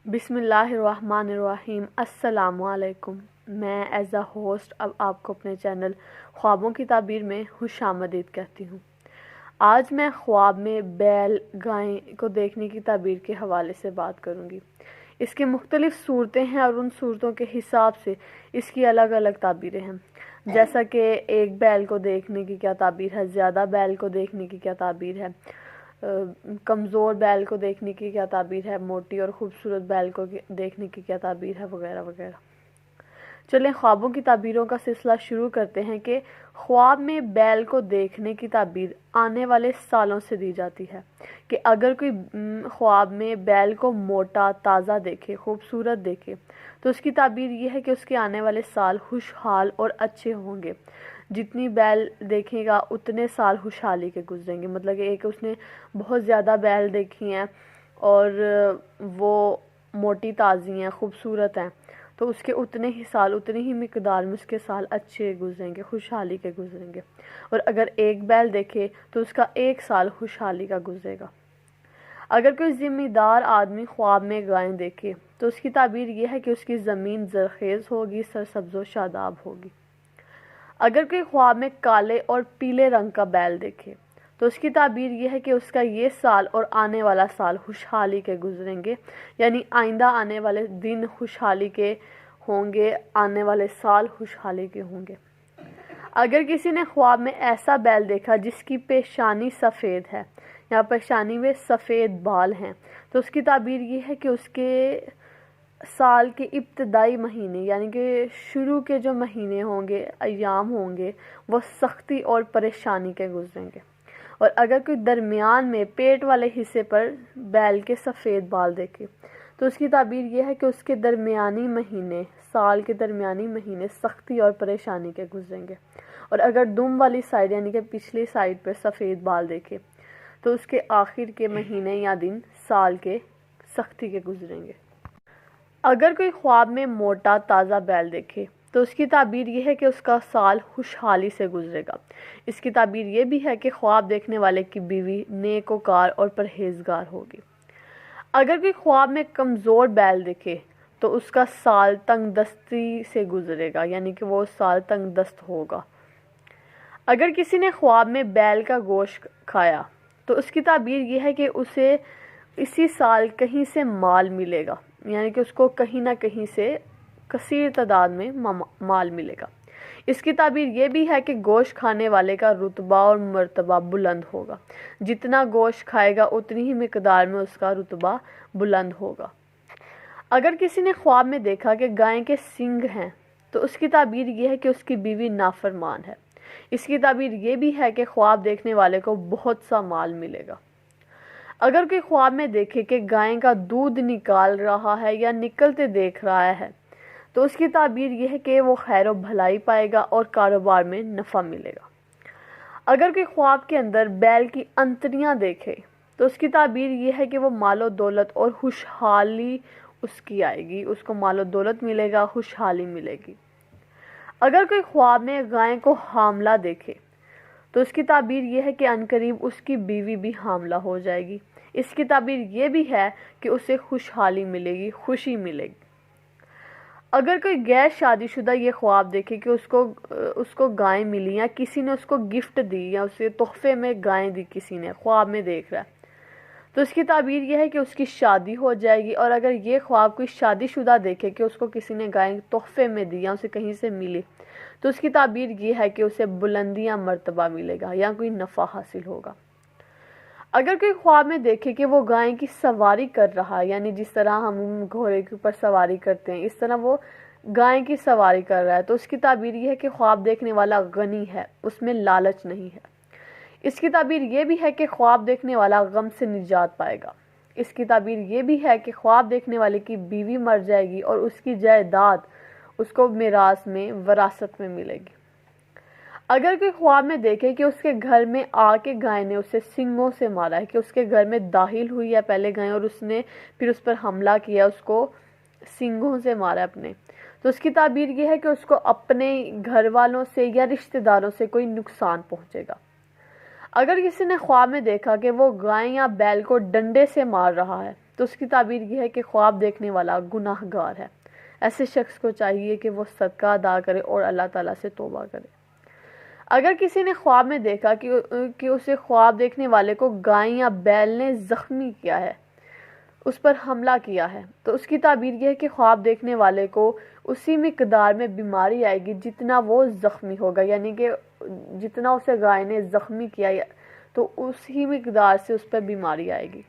بسم اللہ الرحمن الرحیم۔ السلام علیکم۔ میں ایز اے ہوسٹ اب آپ کو اپنے چینل خوابوں کی تعبیر میں خوش آمدید کہتی ہوں۔ آج میں خواب میں بیل گائیں کو دیکھنے کی تعبیر کے حوالے سے بات کروں گی۔ اس کی مختلف صورتیں ہیں اور ان صورتوں کے حساب سے اس کی الگ الگ تعبیریں ہیں، جیسا کہ ایک بیل کو دیکھنے کی کیا تعبیر ہے، زیادہ بیل کو دیکھنے کی کیا تعبیر ہے، کمزور بیل کو دیکھنے کی کیا تعبیر ہے، موٹی اور خوبصورت بیل کو دیکھنے کی کیا تعبیر ہے، وغیرہ وغیرہ۔ چلیں خوابوں کی تعبیروں کا سلسلہ شروع کرتے ہیں کہ خواب میں بیل کو دیکھنے کی تعبیر آنے والے سالوں سے دی جاتی ہے کہ اگر کوئی خواب میں بیل کو موٹا، تازہ دیکھے، خوبصورت دیکھے تو اس کی تعبیر یہ ہے کہ اس کے آنے والے سال خوشحال اور اچھے ہوں گے۔ جتنی بیل دیکھے گا اتنے سال خوشحالی کے گزریں گے، مطلب کہ ایک اس نے بہت زیادہ بیل دیکھی ہیں اور وہ موٹی، تازی ہیں، خوبصورت ہیں، تو اس کے اتنے ہی سال، اتنی ہی مقدار میں اس کے سال اچھے گزریں گے، خوشحالی کے گزریں گے۔ اور اگر ایک بیل دیکھے تو اس کا ایک سال خوشحالی کا گزرے گا۔ اگر کوئی ذمہ دار آدمی خواب میں گائیں دیکھے تو اس کی تعبیر یہ ہے کہ اس کی زمین زرخیز ہوگی، سرسبز و شاداب ہوگی۔ اگر کوئی خواب میں کالے اور پیلے رنگ کا بیل دیکھے تو اس کی تعبیر یہ ہے کہ اس کا یہ سال اور آنے والا سال خوشحالی کے گزریں گے، یعنی آئندہ آنے والے دن خوشحالی کے ہوں گے، آنے والے سال خوشحالی کے ہوں گے۔ اگر کسی نے خواب میں ایسا بیل دیکھا جس کی پیشانی سفید ہے یا پیشانی میں سفید بال ہیں تو اس کی تعبیر یہ ہے کہ اس کے سال کے ابتدائی مہینے، یعنی کہ شروع کے جو مہینے ہوں گے، ایام ہوں گے، وہ سختی اور پریشانی کے گزریں گے۔ اور اگر کوئی درمیان میں پیٹ والے حصے پر بیل کے سفید بال دیکھے تو اس کی تعبیر یہ ہے کہ اس کے درمیانی مہینے، سال کے درمیانی مہینے سختی اور پریشانی کے گزریں گے۔ اور اگر دم والی سائڈ یعنی کہ پچھلی سائڈ پر سفید بال دیکھے تو اس کے آخر کے مہینے یا دن سال کے سختی کے گزریں گے۔ اگر کوئی خواب میں موٹا، تازہ بیل دیکھے تو اس کی تعبیر یہ ہے کہ اس کا سال خوشحالی سے گزرے گا۔ اس کی تعبیر یہ بھی ہے کہ خواب دیکھنے والے کی بیوی نیکوکار اور پرہیزگار ہوگی۔ اگر کوئی خواب میں کمزور بیل دیکھے تو اس کا سال تنگ دستی سے گزرے گا، یعنی کہ وہ سال تنگ دست ہوگا۔ اگر کسی نے خواب میں بیل کا گوشت کھایا تو اس کی تعبیر یہ ہے کہ اسے اسی سال کہیں سے مال ملے گا، یعنی کہ اس کو کہیں نہ کہیں سے کثیر تعداد میں مال ملے گا۔ اس کی تعبیر یہ بھی ہے کہ گوشت کھانے والے کا رتبہ اور مرتبہ بلند ہوگا، جتنا گوشت کھائے گا اتنی ہی مقدار میں اس کا رتبہ بلند ہوگا۔ اگر کسی نے خواب میں دیکھا کہ گائے کے سینگ ہیں تو اس کی تعبیر یہ ہے کہ اس کی بیوی نافرمان ہے۔ اس کی تعبیر یہ بھی ہے کہ خواب دیکھنے والے کو بہت سا مال ملے گا۔ اگر کوئی خواب میں دیکھے کہ گائے کا دودھ نکال رہا ہے یا نکلتے دیکھ رہا ہے تو اس کی تعبیر یہ ہے کہ وہ خیر و بھلائی پائے گا اور کاروبار میں نفع ملے گا۔ اگر کوئی خواب کے اندر بیل کی انتڑیاں دیکھے تو اس کی تعبیر یہ ہے کہ وہ مال و دولت اور خوشحالی اس کی آئے گی، اس کو مال و دولت ملے گا، خوشحالی ملے گی۔ اگر کوئی خواب میں گائے کو حاملہ دیکھے تو اس کی تعبیر یہ ہے کہ عنقریب اس کی بیوی بھی حاملہ ہو جائے گی۔ اس کی تعبیر یہ بھی ہے کہ اسے خوشحالی ملے گی، خوشی ملے گی۔ اگر کوئی غیر شادی شدہ یہ خواب دیکھے کہ اس کو گائے ملی یا کسی نے اس کو گفٹ دی یا اسے تحفے میں گائے دی، کسی نے خواب میں دیکھ رہا ہے تو اس کی تعبیر یہ ہے کہ اس کی شادی ہو جائے گی۔ اور اگر یہ خواب کوئی شادی شدہ دیکھے کہ اس کو کسی نے گائے تحفے میں دی یا اسے کہیں سے ملی تو اس کی تعبیر یہ ہے کہ اسے بلندی یا مرتبہ ملے گا یا کوئی نفع حاصل ہوگا۔ اگر کوئی خواب میں دیکھے کہ وہ گائے کی سواری کر رہا ہے، یعنی جس طرح ہم گھوڑے کے اوپر سواری کرتے ہیں اس طرح وہ گائے کی سواری کر رہا ہے تو اس کی تعبیر یہ ہے کہ خواب دیکھنے والا غنی ہے، اس میں لالچ نہیں ہے۔ اس کی تعبیر یہ بھی ہے کہ خواب دیکھنے والا غم سے نجات پائے گا۔ اس کی تعبیر یہ بھی ہے کہ خواب دیکھنے والے کی بیوی مر جائے گی اور اس کی جائیداد اس کو میراث میں، وراثت میں ملے گی۔ اگر کوئی خواب میں دیکھے کہ اس کے گھر میں آ کے گائے نے اسے سنگوں سے مارا ہے، کہ اس کے گھر میں داخل ہوئی ہے پہلے گائے اور اس نے پھر اس پر حملہ کیا، اس کو سنگوں سے مارا اپنے، تو اس کی تعبیر یہ ہے کہ اس کو اپنے گھر والوں سے یا رشتہ داروں سے کوئی نقصان پہنچے گا۔ اگر کسی نے خواب میں دیکھا کہ وہ گائے یا بیل کو ڈنڈے سے مار رہا ہے تو اس کی تعبیر یہ ہے کہ خواب دیکھنے والا گناہ گار ہے۔ ایسے شخص کو چاہیے کہ وہ صدقہ ادا کرے اور اللہ تعالیٰ سے توبہ کرے۔ اگر کسی نے خواب میں دیکھا کہ اسے خواب دیکھنے والے کو گائے یا بیل نے زخمی کیا ہے، اس پر حملہ کیا ہے، تو اس کی تعبیر یہ ہے کہ خواب دیکھنے والے کو اسی مقدار میں بیماری آئے گی جتنا وہ زخمی ہوگا، یعنی کہ جتنا اسے گائے نے زخمی کیا تو اسی مقدار سے اس پر بیماری آئے گی۔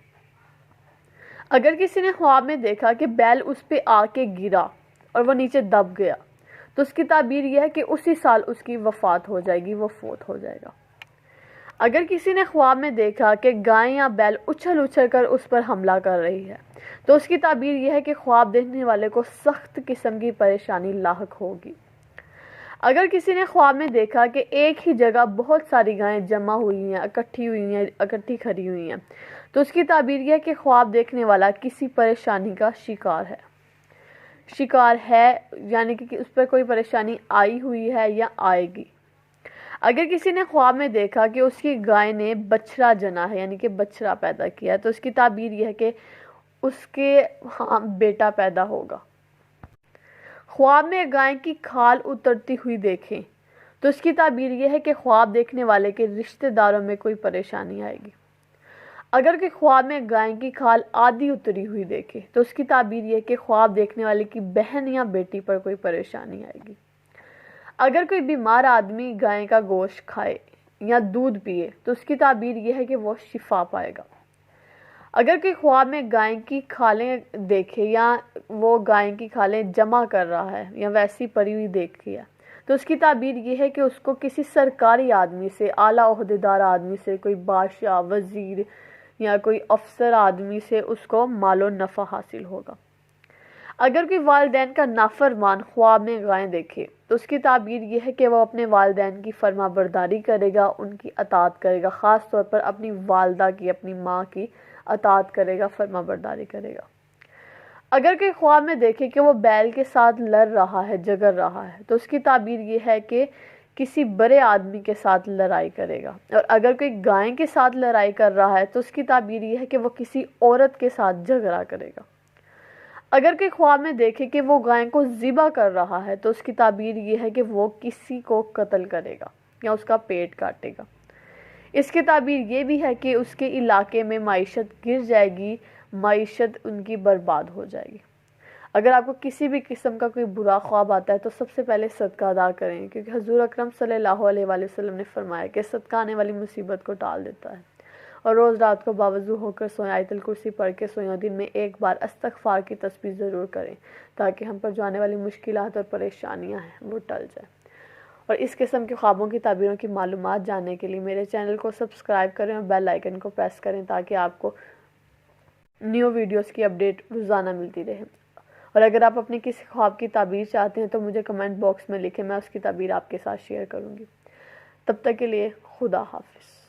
اگر کسی نے خواب میں دیکھا کہ بیل اس پہ آ کے گرا اور وہ نیچے دب گیا، تو اس کی تعبیر یہ ہے کہ اسی سال اس کی وفات ہو جائے گی، وہ فوت ہو جائے گا۔ اگر کسی نے خواب میں دیکھا کہ گائے یا بیل اچھل اچھل کر اس پر حملہ کر رہی ہے، تو اس کی تعبیر یہ ہے کہ خواب دیکھنے والے کو سخت قسم کی پریشانی لاحق ہوگی۔ اگر کسی نے خواب میں دیکھا کہ ایک ہی جگہ بہت ساری گائیں جمع ہوئی ہیں، اکٹھی کھڑی ہوئی ہیں، تو اس کی تعبیر یہ ہے کہ خواب دیکھنے والا کسی پریشانی کا شکار ہے، یعنی کہ اس پر کوئی پریشانی آئی ہوئی ہے یا آئے گی۔ اگر کسی نے خواب میں دیکھا کہ اس کی گائے نے بچڑا جنا ہے، یعنی کہ بچڑا پیدا کیا ہے، تو اس کی تعبیر یہ ہے کہ اس کے بیٹا پیدا ہوگا۔ خواب میں گائے کی کھال اترتی ہوئی دیکھیں تو اس کی تعبیر یہ ہے کہ خواب دیکھنے والے کے رشتہ داروں میں کوئی پریشانی آئے گی۔ اگر کہ خواب میں گائے کی کھال آدھی اتری ہوئی دیکھے تو اس کی تعبیر یہ ہے کہ خواب دیکھنے والے کی بہن یا بیٹی پر کوئی پریشانی آئے گی۔ اگر کوئی بیمار آدمی گائے کا گوشت کھائے یا دودھ پیے تو اس کی تعبیر یہ ہے کہ وہ شفا پائے گا۔ اگر کوئی خواب میں گائے کی کھالیں دیکھے یا وہ گائے کی کھالیں جمع کر رہا ہے یا ویسی پڑی ہوئی دیکھی ہے، تو اس کی تعبیر یہ ہے کہ اس کو کسی سرکاری آدمی سے، اعلیٰ عہدیدار آدمی سے، کوئی بادشاہ، وزیر یا کوئی افسر آدمی سے اس کو مال و نفع حاصل ہوگا۔ اگر کوئی والدین کا نافرمان خواب میں گائے دیکھے تو اس کی تعبیر یہ ہے کہ وہ اپنے والدین کی فرما برداری کرے گا، ان کی اطاعت کرے گا، خاص طور پر اپنی والدہ کی، اپنی ماں کی اطاعت کرے گا، فرما برداری کرے گا۔ اگر کوئی خواب میں دیکھے کہ وہ بیل کے ساتھ لڑ رہا ہے، جگر رہا ہے، تو اس کی تعبیر یہ ہے کہ کسی بڑے آدمی کے ساتھ لڑائی کرے گا۔ اور اگر کوئی گائے کے ساتھ لڑائی کر رہا ہے تو اس کی تعبیر یہ ہے کہ وہ کسی عورت کے ساتھ جھگڑا کرے گا۔ اگر کوئی خواب میں دیکھے کہ وہ گائے کو ذبح کر رہا ہے تو اس کی تعبیر یہ ہے کہ وہ کسی کو قتل کرے گا یا اس کا پیٹ کاٹے گا۔ اس کی تعبیر یہ بھی ہے کہ اس کے علاقے میں معیشت گر جائے گی، معیشت ان کی برباد ہو جائے گی۔ اگر آپ کو کسی بھی قسم کا کوئی برا خواب آتا ہے تو سب سے پہلے صدقہ ادا کریں، کیونکہ حضور اکرم صلی اللہ علیہ وآلہ وسلم نے فرمایا کہ صدقہ آنے والی مصیبت کو ٹال دیتا ہے۔ اور روز رات کو باوضو ہو کر سوئیں، آیت الکرسی پڑھ کے سوئیں، اور دن میں ایک بار استغفار کی تسبیح ضرور کریں تاکہ ہم پر جو آنے والی مشکلات اور پریشانیاں ہیں وہ ٹل جائیں۔ اور اس قسم کے خوابوں کی تعبیروں کی معلومات جاننے کے لیے میرے چینل کو سبسکرائب کریں اور بیل آئیکن کو پریس کریں تاکہ آپ کو نیو ویڈیوز کی اپڈیٹ روزانہ ملتی رہے۔ اور اگر آپ اپنی کسی خواب کی تعبیر چاہتے ہیں تو مجھے کمنٹ باکس میں لکھیں، میں اس کی تعبیر آپ کے ساتھ شیئر کروں گی۔ تب تک کے لیے خدا حافظ۔